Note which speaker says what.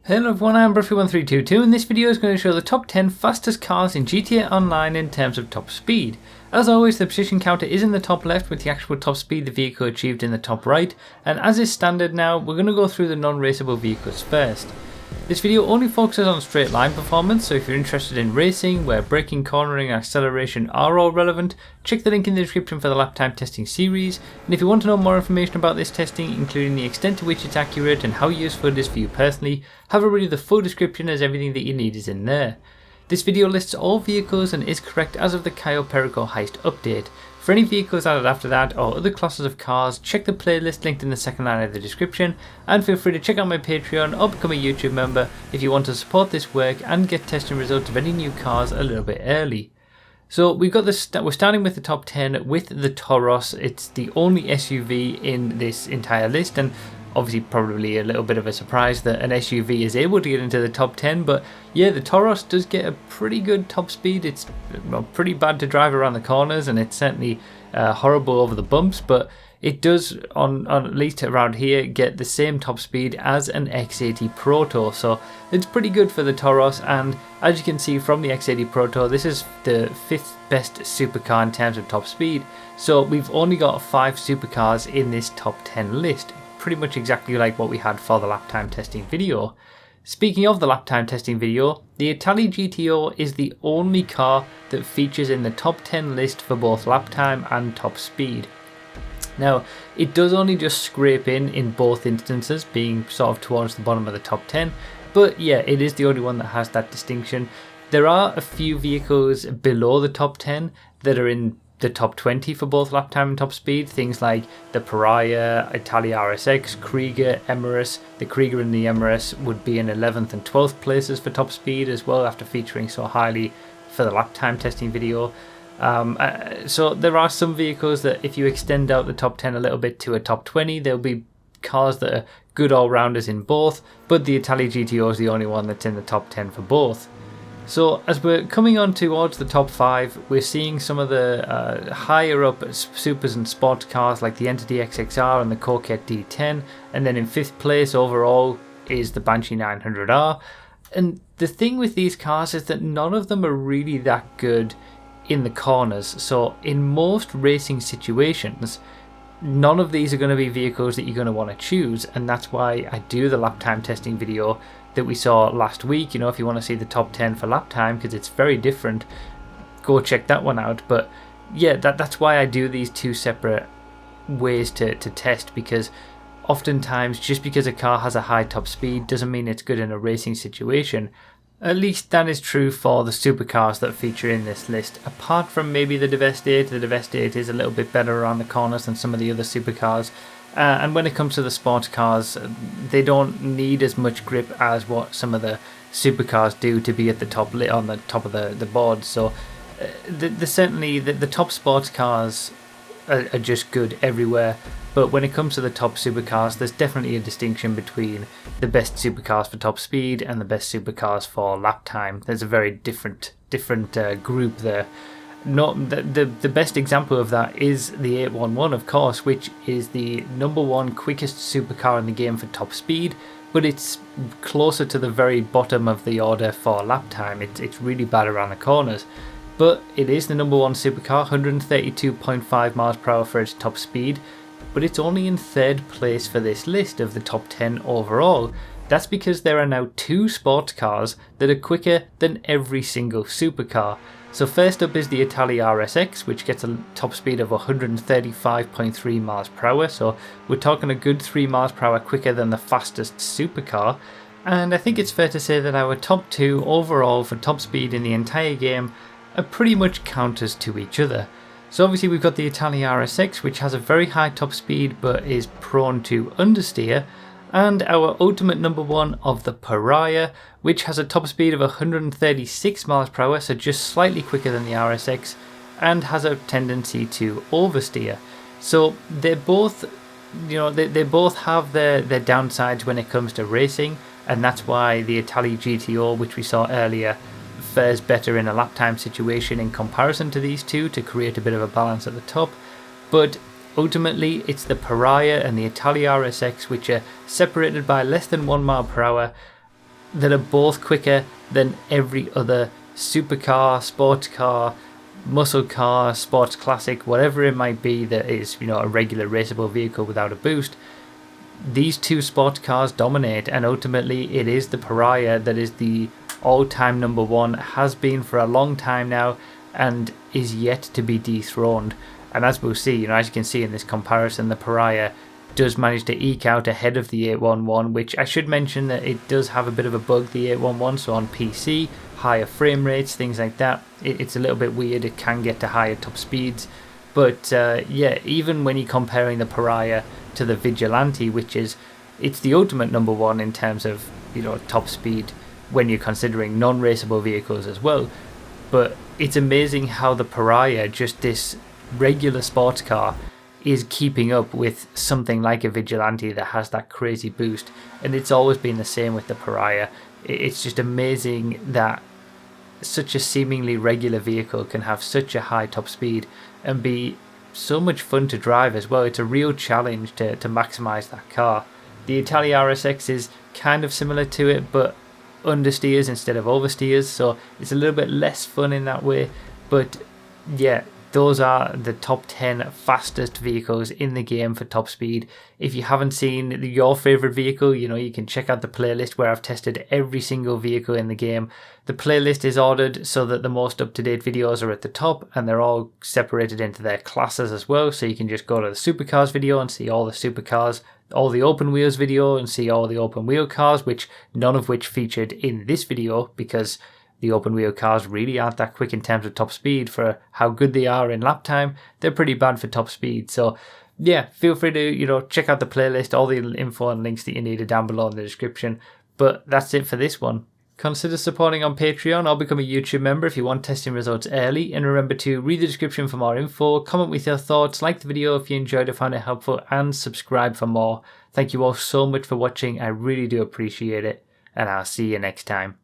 Speaker 1: Hello everyone, I'm Bruffy1322 and this video is going to show the top 10 fastest cars in GTA Online in terms of top speed. As always, the position counter is in the top left with the actual top speed the vehicle achieved in the top right, and as is standard now, we're going to go through the non-raceable vehicles first. This video only focuses on straight line performance, so if you're interested in racing, where braking, cornering and acceleration are all relevant, check the link in the description for the lap time testing series, and if you want to know more information about this testing, including the extent to which it's accurate and how useful it is for you personally, have a read of the full description as everything that you need is in there. This video lists all vehicles and is correct as of the Cayo Perico heist update. For any vehicles added after that or other classes of cars, check the playlist linked in the second line of the description, and feel free to check out my Patreon or become a YouTube member if you want to support this work and get testing results of any new cars a little bit early. So we've got we're starting with the top 10 with the Toros. It's the only SUV in this entire list, and obviously probably a little bit of a surprise that an SUV is able to get into the top 10, but yeah, the Toros does get a pretty good top speed. It's pretty bad to drive around the corners, and it's certainly horrible over the bumps, but it does, on at least around here, get the same top speed as an X80 Proto, so it's pretty good for the Toros. And as you can see from the X80 Proto, this is the 5th best supercar in terms of top speed, so we've only got 5 supercars in this top 10 list. Pretty much exactly like what we had for the lap time testing video. Speaking of the lap time testing video, the Italy GTO is the only car that features in the top 10 list for both lap time and top speed. Now, it does only just scrape in both instances, being sort of towards the bottom of the top 10, but yeah, it is the only one that has that distinction. There are a few vehicles below the top 10 that are in the top 20 for both lap time and top speed, things like the Pariah, Italia RSX, Krieger, Emirates. The Krieger and the Emirates would be in 11th and 12th places for top speed as well, after featuring so highly for the lap time testing video. So there are some vehicles that if you extend out the top 10 a little bit to a top 20, there'll be cars that are good all-rounders in both, but the Italy GTO is the only one that's in the top 10 for both. So as we're coming on towards the top 5, we're seeing some of the higher up supers and sports cars like the Entity XXR and the Coquette D10, and then in 5th place overall is the Banshee 900R. And the thing with these cars is that none of them are really that good in the corners, so in most racing situations, none of these are going to be vehicles that you're going to want to choose, and that's why I do the lap time testing video that we saw last week. You know, if you want to see the top 10 for lap time, because it's very different, go check that one out. But yeah, that's why I do these two separate ways to test, because oftentimes just because a car has a high top speed doesn't mean it's good in a racing situation. At least that is true for the supercars that feature in this list. Apart from maybe the Devestate is a little bit better around the corners than some of the other supercars. And when it comes to the sports cars, they don't need as much grip as what some of the supercars do to be at the top, on the top of the board. So certainly the top sports cars are just good everywhere. But when it comes to the top supercars, there's definitely a distinction between the best supercars for top speed and the best supercars for lap time. There's a very different group there. The best example of that is the 811, of course, which is the #1 quickest supercar in the game for top speed, but it's closer to the very bottom of the order for lap time. It's really bad around the corners, but it is the #1 supercar, 132.5 miles per hour for its top speed, but it's only in 3rd place for this list of the top 10 overall. That's because there are now 2 sports cars that are quicker than every single supercar. So first up is the Italia RSX, which gets a top speed of 135.3 miles per hour, so we're talking a good 3 miles per hour quicker than the fastest supercar. And I think it's fair to say that our top 2 overall for top speed in the entire game are pretty much counters to each other. So obviously we've got the Italia RSX, which has a very high top speed but is prone to understeer, and our ultimate #1 of the Pariah, which has a top speed of 136 miles per hour, so just slightly quicker than the RSX, and has a tendency to oversteer. So they're both, they both have their downsides when it comes to racing, and that's why the Italy GTO, which we saw earlier, fares better in a lap time situation in comparison to these two, to create a bit of a balance at the top. But ultimately, it's the Pariah and the Italia RSX which are separated by less than 1 mile per hour, that are both quicker than every other supercar, sports car, muscle car, sports classic, whatever it might be that is, a regular raceable vehicle without a boost. These two sports cars dominate, and ultimately it is the Pariah that is the all-time number one, has been for a long time now, and is yet to be dethroned. And as we'll see, as you can see in this comparison, the Pariah does manage to eke out ahead of the 811, which I should mention that it does have a bit of a bug, the 811, so on PC, higher frame rates, things like that, it's a little bit weird. It can get to higher top speeds, but yeah, even when you're comparing the Pariah to the Vigilante, it's the ultimate number one in terms of top speed when you're considering non-raceable vehicles as well. But it's amazing how the Pariah, just this regular sports car, is keeping up with something like a Vigilante that has that crazy boost. And it's always been the same with the Pariah. It's just amazing that such a seemingly regular vehicle can have such a high top speed and be so much fun to drive as well. It's a real challenge to maximize that car. The Italia RSX is kind of similar to it, but understeers instead of oversteers, so it's a little bit less fun in that way. But yeah, those are the top 10 fastest vehicles in the game for top speed. If you haven't seen your favorite vehicle, you can check out the playlist where I've tested every single vehicle in the game. The playlist is ordered so that the most up-to-date videos are at the top, and they're all separated into their classes as well. So you can just go to the supercars video and see all the supercars, all the open wheels video and see all the open wheel cars, which none of which featured in this video because the open wheel cars really aren't that quick in terms of top speed for how good they are in lap time. They're pretty bad for top speed. So yeah, feel free to, check out the playlist. All the info and links that you need are down below in the description. But that's it for this one. Consider supporting on Patreon or become a YouTube member if you want testing results early. And remember to read the description for more info, comment with your thoughts, like the video if you enjoyed it, found it helpful, and subscribe for more. Thank you all so much for watching. I really do appreciate it. And I'll see you next time.